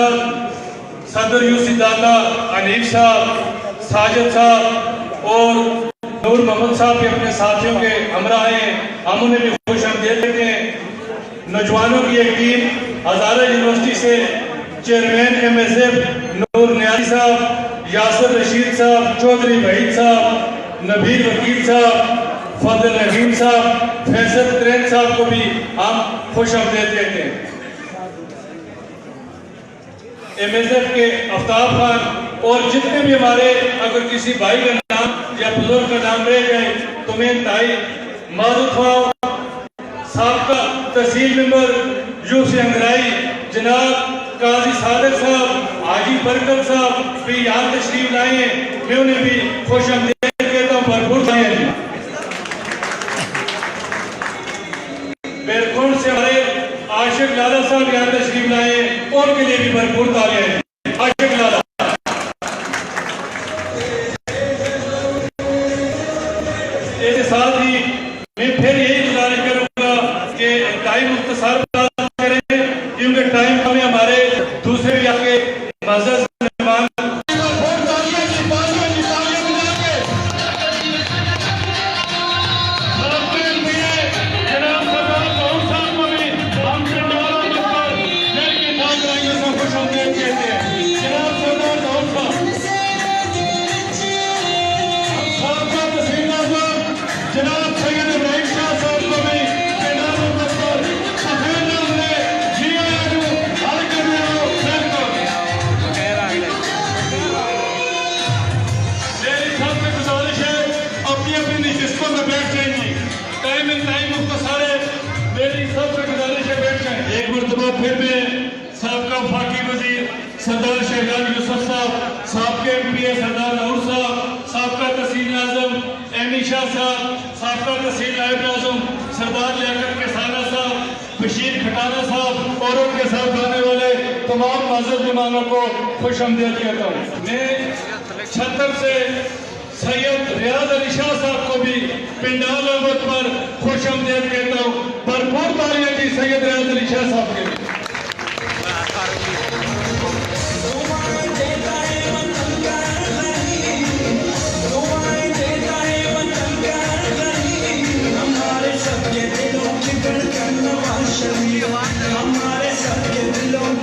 साहब, सदर यूसी दाता अनीफ साहब, साजिद साहब और नूर मोहम्मद साहब भी अपने साथियों के हमरा हैं, हम उन्हें भी खुश आमदीद देते हैं। नौजवानों की एक टीम हजारा यूनिवर्सिटी से चेयरमैन MSF नूर न्याजी साहब, यासर रशीद साहब, चौधरी वहीद साहब, नबीर वकील साहब, फजल नहीम साहब, फैसल त्रेन साहब को भी हम खुश आमदीद कहते हैं। MSF के आफ्ताब खान और जितने भी हमारे, अगर किसी भाई का नाम या बुजुर्ग का नाम रह जाए तो मैं इंतहाई माजूद ख्वाह साबका तहसील मेंबर यूसुफ अंगराई जनाब काजी सादिक साहब, हाजी बरकत साहब भी यहाँ तशरीफ लाए हैं, मैं उन्हें भी खुश आमदीद कहता हूँ, भरपूर खाए हैं। बेरकुंड से हमारे आशिक लाला साहब यहाँ तशरीफ लाए हैं, उनके लिए भी भरपूर तालियां हैं। आशिक लाला इसके साथ ही मैं फिर यही गुजारिश करूंगा कि टाइम मुख्तसर बात करें, क्योंकि टाइम हमें हमारे दूसरे इलाके मज़हब फिर मैं सबका फाकी वजीर सरदार शहजाद यूसुफ साहब, सबके MP सरदार नूर साहब, सबका तहसील आजम एमी शाह साहब, सबका तहसील नायब आजम सरदार लियाकत केसाना साहब, बशीर खटाना साहब और उनके साथ आने वाले तमाम मज़हब मेहमानों को खुश आमदीद कहता हूँ। मैं छतर से सैयद रियाज अली शाह साहब को भी पिंडाल अहमद पर खुश आमदीद कहता हूँ। भरपूर तालियां दी सैयद रियाज अली शाह साहब के लिए।